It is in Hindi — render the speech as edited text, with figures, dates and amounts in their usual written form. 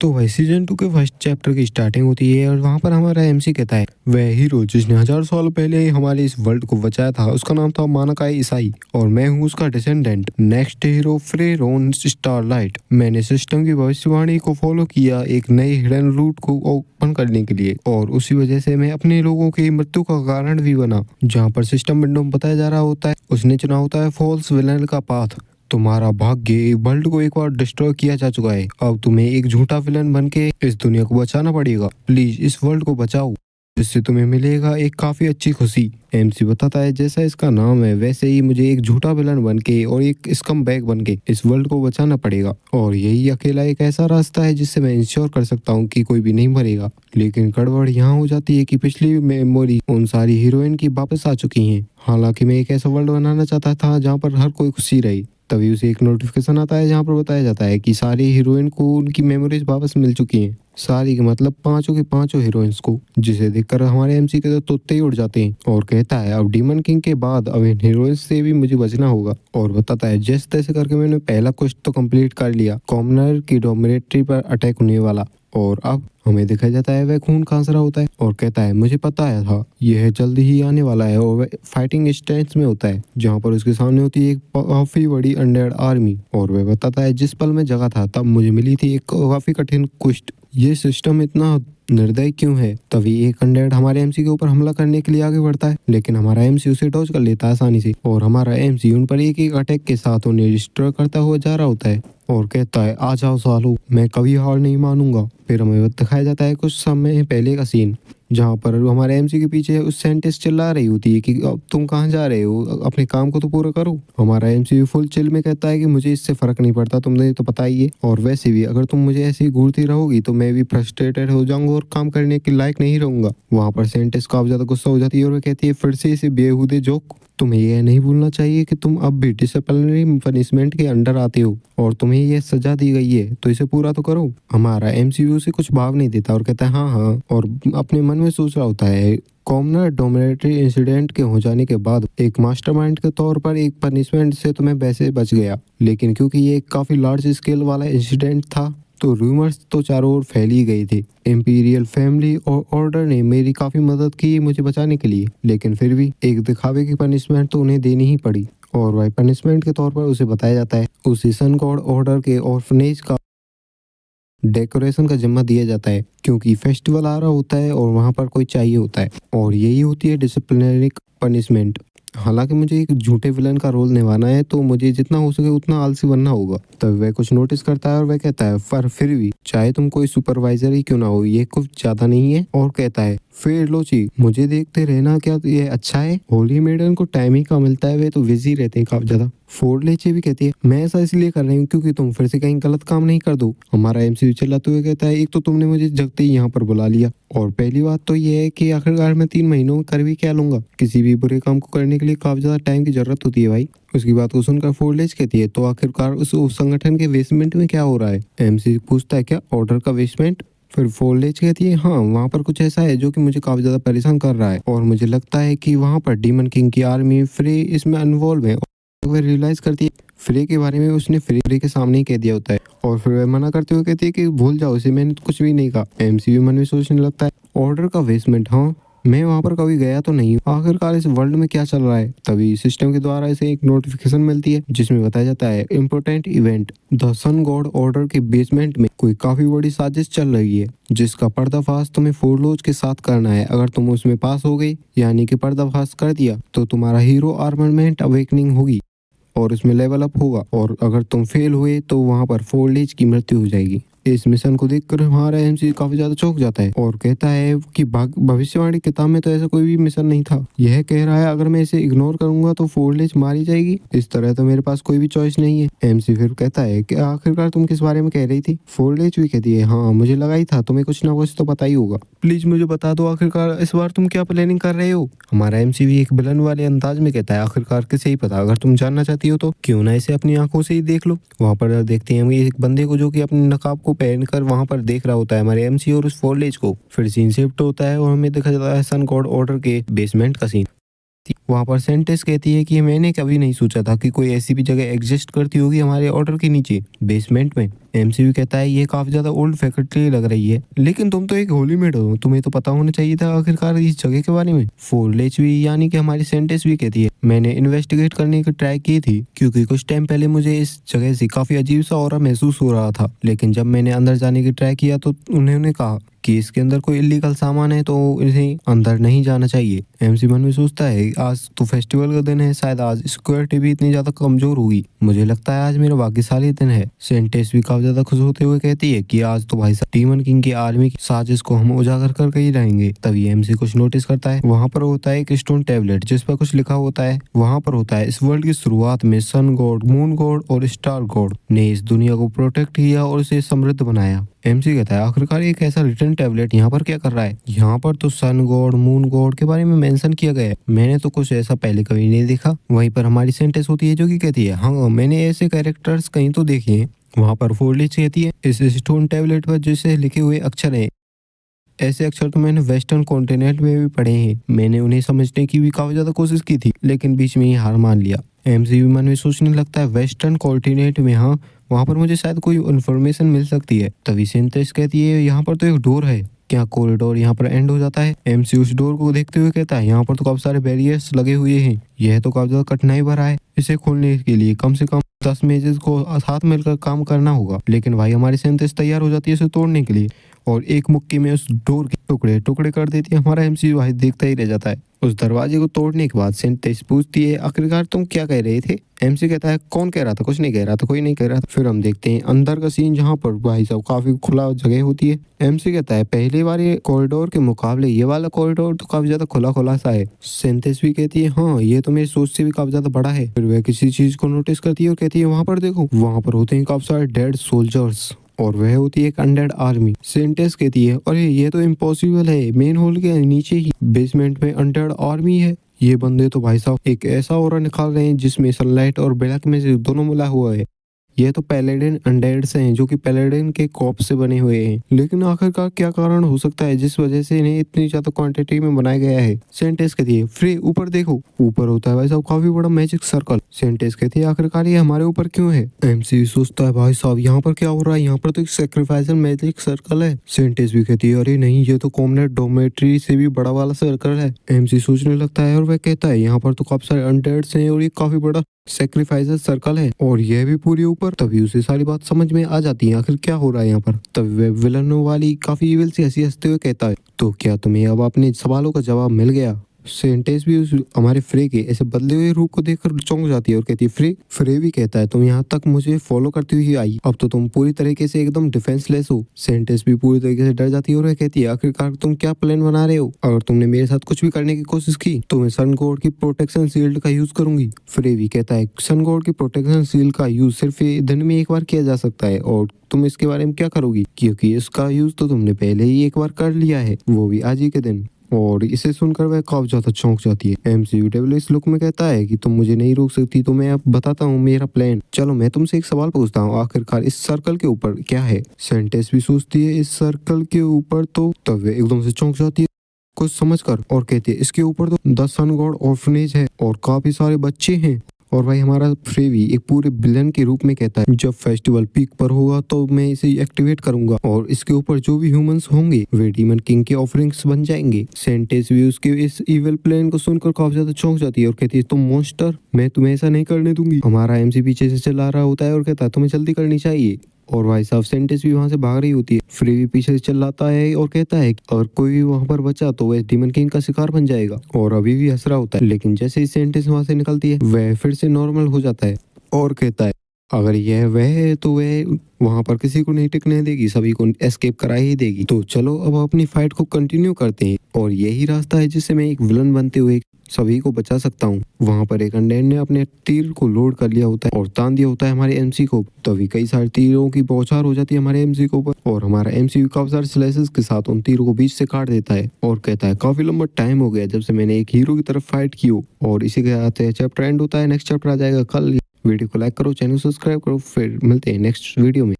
तो भाई सीजन 2 के फर्स्ट चैप्टर की स्टार्टिंग होती है और वहाँ पर हमारा एमसी कहता है वह हीरो जिसने 1000 साल पहले हमारे इस वर्ल्ड को बचाया था उसका नाम था मानाकाई ईसाई और मैं हूँ उसका descendant. Next hero Freron Starlight. मैंने सिस्टम की भविष्यवाणी को फॉलो किया एक नए हिडन रूट को ओपन करने के लिए और उसी वजह से मैं अपने लोगों की मृत्यु का कारण भी बना। जहाँ पर सिस्टम विंडो में बताया जा रहा होता है उसने चुना होता है फॉल्स विलन का पाथ। तुम्हारा भाग्य वर्ल्ड को एक बार डिस्ट्रॉय किया जा चुका है, अब तुम्हें एक झूठा विलन बन के इस दुनिया को बचाना पड़ेगा। प्लीज इस वर्ल्ड को बचाओ जिससे तुम्हें मिलेगा एक काफी अच्छी खुशी। एमसी बताता है जैसा इसका नाम है वैसे ही मुझे एक झूठा विलन बन के और एक स्कम बैग बन के इस वर्ल्ड को बचाना पड़ेगा और यही अकेला एक ऐसा रास्ता है जिससे मैं इंश्योर कर सकता हूँ कि कोई भी नहीं मरेगा। लेकिन गड़बड़ यहाँ हो जाती है कि पिछली मेमोरी उन सारी हीरोइन की वापस आ चुकी हैं। हालांकि मैं एक ऐसा वर्ल्ड बनाना चाहता था जहाँ पर हर कोई खुशी रहे। तभी उसे एक नोटिफिकेशन आता है जहाँ पर बताया जाता है कि सारी हीरोइन को उनकी मेमोरीज वापस मिल चुकी हैं। सारी के मतलब पांचों की पांचों हीरोइंस को, जिसे देखकर हमारे एमसी के तो तोते ही उड़ जाते हैं और कहता है अब डीमन किंग के बाद अब इन हीरोइंस से भी मुझे बचना होगा और बताता है जैसे तैसे करके मैंने पहला क्वेस्ट तो कंप्लीट कर लिया, कॉमनर की डोमिनेटरी पर अटैक होने वाला। और अब हमें दिखाया जाता है वह खून खांस रहा होता है और कहता है मुझे पता है था यह जल्दी ही आने वाला है और वह फाइटिंग स्टेंस में होता है जहां पर उसके सामने होती है एक काफी बड़ी अनडेड आर्मी और वह बताता है जिस पल में जगह था तब मुझे मिली थी एक काफी कठिन क्वेस्ट। ये सिस्टम इतना निर्दयी क्यों है? तभी एक अनडेड हमारे एमसी के ऊपर हमला करने के लिए आगे बढ़ता है लेकिन हमारा एमसी उसे डॉज कर लेता है आसानी से और हमारा एमसी उन पर एक एक अटैक के साथ उन्हें डिस्ट्रॉय करता हुआ जा रहा होता है और कहता है आ जाओ सालो मैं कभी हार नहीं मानूंगा। फिर हमें दिखाया जाता है कुछ समय पहले का सीन जहाँ पर हमारे एमसी के पीछे उस साइंटिस्ट चिल्ला रही होती है कि अब तुम कहाँ जा रहे हो, अपने काम को तो पूरा करो। हमारा एमसी भी फुल चिल में कहता है कि मुझे इससे फर्क नहीं पड़ता, तुमने तो पता ही है और वैसे भी अगर तुम मुझे ऐसे ही घूरती रहोगी तो मैं भी फ्रस्ट्रेटेड हो जाऊंगा और काम करने के लायक नहीं रहूंगा। वहाँ पर साइंटिस्ट काफी ज्यादा गुस्सा हो जाती है और वह कहती है फिर से इसे बेहूदे जोक। तुम्हें यह नहीं भूलना चाहिए कि तुम अब भी डिसिप्लिनरी पनिशमेंट के अंडर आते हो और तुम्हें यह सजा दी गई है तो इसे पूरा तो करो। हमारा एमसीयू से कुछ भाव नहीं देता और कहता है हाँ हाँ और अपने मन में सोच रहा होता है कॉमनर डोमिनेटरी इंसिडेंट के हो जाने के बाद एक मास्टरमाइंड के तौर पर एक पनिशमेंट से तुम्हें वैसे बच गया, लेकिन क्योंकि ये एक काफी लार्ज स्केल वाला इंसिडेंट था तो रूमर्स तो चारों ओर फैल ही गई थी। इंपीरियल फैमिली और ऑर्डर ने मेरी काफी मदद की मुझे बचाने के लिए, लेकिन फिर भी एक दिखावे की पनिशमेंट तो उन्हें देनी ही पड़ी और वही पनिशमेंट के तौर पर उसे बताया जाता है उसे सन गॉड ऑर्डर के ऑर्फनेज का डेकोरेशन का जिम्मा दिया जाता है क्योंकि फेस्टिवल आ रहा होता है और वहां पर कोई चाहिए होता है और यही होती है डिसिप्लिनरी पनिशमेंट। हालांकि मुझे एक झूठे विलन का रोल निभाना है तो मुझे जितना हो सके उतना आलसी बनना होगा। तब वह कुछ नोटिस करता है और वह कहता है पर फिर भी चाहे तुम कोई सुपरवाइजर ही क्यों ना हो ये कुछ ज्यादा नहीं है और कहता है फिर लोची मुझे देखते रहना क्या तो ये अच्छा है, होली मेडन को टाइम ही कम मिलता है वे तो बिजी रहते हैं काफी ज्यादा। फोर्ड लेचे भी कहती है मैं ऐसा इसलिए कर रही हूँ क्योंकि तुम फिर से कहीं गलत काम नहीं कर दो। हमारा एमसीयू चिल्लाते हुए कहता है एक तो तुमने मुझे जगते ही यहाँ पर बुला लिया और पहली बात तो ये है कि आखिरकार मैं 3 महीनों में कर भी क्या लूंगा, किसी भी बुरे काम को करने के लिए काफी ज्यादा टाइम की जरूरत होती है भाई। उसकी बात को सुनकर फोर्लेज कहती है तो आखिरकार उस संगठन के बेसमेंट में क्या हो रहा है? एमसी पूछता है क्या ऑर्डर का बेसमेंट? फिर फोर्लेज कहती है हाँ वहाँ पर कुछ ऐसा है जो कि मुझे काफी ज्यादा परेशान कर रहा है और मुझे लगता है कि वहाँ पर डीमन किंग की आर्मी फ्रे इसमें इन्वॉल्व है। वह रियलाइज करती है फ्रे के बारे में उसने फ्रे के सामने ही कह दिया होता है और फिर वह मना करते हुए कहती है कि भूल जाओ इसे, मैंने तो कुछ भी नहीं कहा। एमसी भी मन में सोचने लगता है ऑर्डर का बेसमेंट, हाँ मैं वहां पर कभी गया तो नहीं, आखिरकार इस वर्ल्ड में क्या चल रहा है। तभी सिस्टम के द्वारा इसे एक नोटिफिकेशन मिलती है जिसमें बताया जाता है important event the sun god order के बेसमेंट में कोई काफी बड़ी साजिश चल रही है जिसका पर्दाफाश तुम्हें फोरलोज के साथ करना है। अगर तुम उसमें पास हो गई यानी कि पर्दाफाश कर दिया तो तुम्हारा हीरो आर्मरमेंट अवेकनिंग होगी और इसमें लेवल अप होगा और अगर तुम फेल हुए तो वहां पर फोर्लेज की मृत्यु हो जाएगी। इस मिशन को देखकर हमारा एमसी काफी ज्यादा चौंक जाता है और कहता है कि भविष्यवाणी किताब में तो ऐसा कोई भी मिशन नहीं था। यह कह रहा है अगर मैं इसे इग्नोर करूंगा तो फोर्लेज मारी जाएगी, इस तरह तो मेरे पास कोई भी चॉइस नहीं है। एमसी फिर कहता है कि आखिरकार तुम किस बारे में कह रही थी? फोर्लेज भी कहती है हाँ मुझे लगा ही था तुम्हें कुछ ना कुछ तो पता ही होगा, प्लीज मुझे बता दो आखिरकार इस बार तुम क्या प्लानिंग कर रहे हो। हमारा एमसी भी एक विलन वाले अंदाज में कहता है आखिरकार किसे ही पता, अगर तुम जानना चाहती हो तो क्यों ना इसे अपनी आंखों से ही देख लो। वहाँ पर देखते हैं हम एक बंदे को जो कि अपने नकाब को पहनकर वहां पर देख रहा होता है हमारे एमसी और उस फोर्लेज को। फिर सीन शिफ्ट होता है और हमें दिखा जाता है सन गॉड ऑर्डर के बेसमेंट का सीन। वहां पर सेंटेस कहती है कि मैंने कभी नहीं सोचा था कि कोई ऐसी भी जगह एग्जिस्ट करती होगी हमारे ऑर्डर के नीचे बेसमेंट में। एमसीयू कहता है ये काफी ज्यादा ओल्ड फैकल्टी लग रही है, लेकिन तुम तो एक होली मेड हो, तुम्हें तो पता होना चाहिए था आखिरकार इस जगह के बारे में। फोरलेच भी यानी कि हमारी सेंटेंस भी कहती है मैंने इन्वेस्टिगेट करने की ट्राई की थी, क्योंकि कुछ टाइम पहले मुझे इस जगह से काफी अजीब सा ऑरा महसूस हो रहा था, लेकिन जब मैंने अंदर जाने की ट्राई किया तो उन्होंने कहा कि इसके अंदर कोई इलीगल सामान है तो इन्हें अंदर नहीं जाना चाहिए। एमसी मन में सोचता है आज तो फेस्टिवल का दिन है, शायद आज सिक्योरिटी भी इतनी ज्यादा कमजोर होगी, मुझे लगता है आज मेरा भाग्यशाली दिन है। सेंटेस भी काफी ज्यादा खुश होते हुए कहती है कि आज तो भाई साहब डीमन किंग की आर्मी की साजिश को हम उजागर करके ही रहेंगे। तभी एमसी कुछ नोटिस करता है, वहाँ पर होता है एक स्टोन टेबलेट जिस पर कुछ लिखा होता है। वहाँ पर होता है इस वर्ल्ड की शुरुआत में सन गॉड, मून गॉड और स्टार गॉड ने इस दुनिया को प्रोटेक्ट किया और इसे समृद्ध बनाया। एमसी कहता है आखिरकार एक ऐसा रिटर्न टैबलेट यहाँ पर क्या कर रहा है? यहाँ पर तो सन गॉड, मून गॉड के बारे में मेंशन किया गया है, मैंने तो कुछ ऐसा पहले कभी नहीं देखा। वहीं पर हमारी सेंटेंस होती है जो कि कहती है हाँ मैंने ऐसे कैरेक्टर्स कहीं तो देखे हैं। वहाँ पर फोरलिच कहती है इस स्टोन टैबलेट पर जैसे लिखे हुए अक्षर हैं, ऐसे अक्षर तो मैंने वेस्टर्न कॉन्टिनेंट में भी पढ़े हैं, मैंने उन्हें समझने की भी काफी ज्यादा कोशिश की थी, लेकिन बीच में ही हार मान लिया। एमसी भी मन में सोचने लगता है वेस्टर्न कॉन्टिनेंट में, हाँ वहाँ पर मुझे शायद कोई इन्फॉर्मेशन मिल सकती है। तभी सिंथेस कहती है यहाँ पर तो एक डोर है, क्या कॉरिडोर यहाँ पर एंड हो जाता है? एमसी उस डोर को देखते हुए कहता है यहाँ पर तो काफी सारे बैरियर्स लगे हुए हैं, यह तो काफी ज्यादा कठिनाई भरा है, इसे खोलने के लिए कम से कम 10 मेजेस को साथ मिलकर काम करना होगा। लेकिन भाई हमारी सेंटेंस तैयार हो जाती है इसे तोड़ने के लिए और एक मुक्के में उस डोर के टुकड़े टुकड़े कर देती है। हमारा एमसी भाई देखता ही रह जाता है। उस दरवाजे को तोड़ने के बाद सेंटेंस पूछती है आखिरकार तुम क्या कह रहे थे? एमसी कहता है कौन कह रहा था? कुछ नहीं कह रहा था, कोई नहीं कह रहा था। फिर हम देखते हैं अंदर का सीन जहाँ पर भाई साहब काफी खुला जगह होती है। एमसी कहता है पहले वाले कॉरिडोर के मुकाबले ये वाला कॉरिडोर तो काफी ज्यादा खुला खुला सा है। सेंटेंस भी कहती है हाँ ये तो मेरी सोच से भी काफी ज्यादा बड़ा है। फिर वह किसी चीज को नोटिस करती है और कहती है वहां पर देखो, वहां पर होते हैं काफी सारे डेड सोल्जर्स और वह होती है एक अनडेड आर्मी। सेंटेंस कहती है अरे ये तो इम्पॉसिबल है, मेन होल के नीचे ही बेसमेंट में अनडेड आर्मी है। ये बंदे तो भाई साहब एक ऐसा ऑरा निकाल रहे हैं जिसमें सनलाइट और ब्लैक मैजिक दोनों मिला हुआ है। ये तो पैलेडिन अनडेड्स हैं जो कि पैलेडिन के कॉप से बने हुए हैं। लेकिन आखिरकार क्या कारण हो सकता है जिस वजह से इन्हें इतनी ज्यादा क्वांटिटी में बनाया गया है? सेंटेंस कहती है फ्री ऊपर देखो, ऊपर होता है भाई साहब काफी बड़ा मैजिक सर्कल। सेंटेंस कहती है आखिरकार ये हमारे ऊपर क्यों है? एमसी सोचता है भाई साहब यहाँ पर क्या हो रहा है, यहाँ पर तो एक सेक्रीफाइसल मैजिक सर्कल है। सेंटेंस भी कहती है अरे नहीं ये तो कॉमनेट डोमेट्री से भी बड़ा वाला सर्कल है। एमसी सोचने लगता है और वह कहता है यहाँ पर तो काफी सारे अनडेड्स हैं और ये काफी बड़ा सेक्रीफाइस सर्कल है और यह भी पूरी ऊपर। तभी उसे सारी बात समझ में आ जाती है आखिर क्या हो रहा है यहाँ पर। तभी वह विलन वाली काफी इविल सी हंसते हुए कहता है तो क्या तुम्हें अब अपने सवालों का जवाब मिल गया? सेंटेंस भी उस हमारे फ्रे के ऐसे बदले हुए रूप को देखकर चौंक जाती है और कहती है फ्रे भी कहता है तुम यहाँ तक मुझे फॉलो करती हुई आई, अब तो तुम पूरी तरीके से एकदम डिफेंसलेस हो। सेंटेंस भी पूरी तरीके से डर जाती है और वह कहती है आखिरकार तुम क्या प्लान बना रहे हो? अगर तुमने मेरे साथ कुछ भी करने की कोशिश की तो मैं सन गॉड की प्रोटेक्शन शील्ड का यूज करूंगी। फ्रे भी कहता है सन गॉड की प्रोटेक्शन शील्ड का यूज सिर्फ दिन में एक बार किया जा सकता है और तुम इसके बारे में क्या करोगी, क्योंकि इसका यूज तो तुमने पहले ही एक बार कर लिया है, वो भी आज ही के दिन। और इसे सुनकर वह काफी ज्यादा चौंक जाती है। एमसीयू इस लुक में कहता है कि तुम मुझे नहीं रोक सकती तो मैं अब बताता हूँ मेरा प्लान। चलो मैं तुमसे एक सवाल पूछता हूँ, आखिरकार इस सर्कल के ऊपर क्या है? सेंटेंस भी सोचती है इस सर्कल के ऊपर तो, तब वह एकदम से चौंक जाती है कुछ समझकर और कहती है इसके ऊपर तो द सन गॉड ऑर्फनेज है और काफी सारे बच्चे हैं। और भाई हमारा फ्रेवी एक पूरे विलन के रूप में कहता है जब फेस्टिवल पीक पर होगा तो मैं इसे एक्टिवेट करूंगा और इसके ऊपर जो भी ह्यूमंस होंगे वे डीमन किंग के ऑफरिंग्स बन जाएंगे। सेंटेंस भी उसके इस इविल प्लान को सुनकर काफी ज्यादा चौंक जाती है और कहती है तुम मॉन्स्टर, मैं तुम्हें ऐसा नहीं करने दूंगी। हमारा एमसी पीछे से चला रहा होता है और कहता है तुम्हें जल्दी करनी चाहिए। और भाई साहब सेंटेंस भी वहां से भाग रही होती है। फ्री भी पीछे से चिल्लाता है और कहता है अगर कोई भी वहां पर बचा तो वह डीमन किंग का शिकार बन जाएगा और अभी भी हंस रहा होता है। लेकिन जैसे ही सेंटेंस वहां से निकलती है वह फिर से नॉर्मल हो जाता है और कहता है अगर यह वह है तो वह वहां पर किसी को नहीं टिकने देगी, सभी को एस्केप करा ही देगी। तो चलो अब अपनी फाइट को कंटिन्यू करते हैं और यही रास्ता है जिससे मैं एक विलन बनते हुए सभी को बचा सकता हूँ। वहां पर एक अंडेड ने अपने तीर को लोड कर लिया होता है और तान दिया होता है हमारे एमसी को। तभी कई सारे तीरों की बौछार हो जाती है हमारे एमसी को ऊपर और हमारा एमसी काफी सारे स्लाइसेस के साथ उन तीरों को बीच से काट देता है और कहता है काफी लंबा टाइम हो गया जब से मैंने एक हीरो की तरफ फाइट की हो। और इसी के साथ चैप्टर एंड होता है। नेक्स्ट चैप्टर आ जाएगा कल। वीडियो को लाइक करो, चैनल सब्सक्राइब करो, फिर मिलते हैं नेक्स्ट वीडियो में।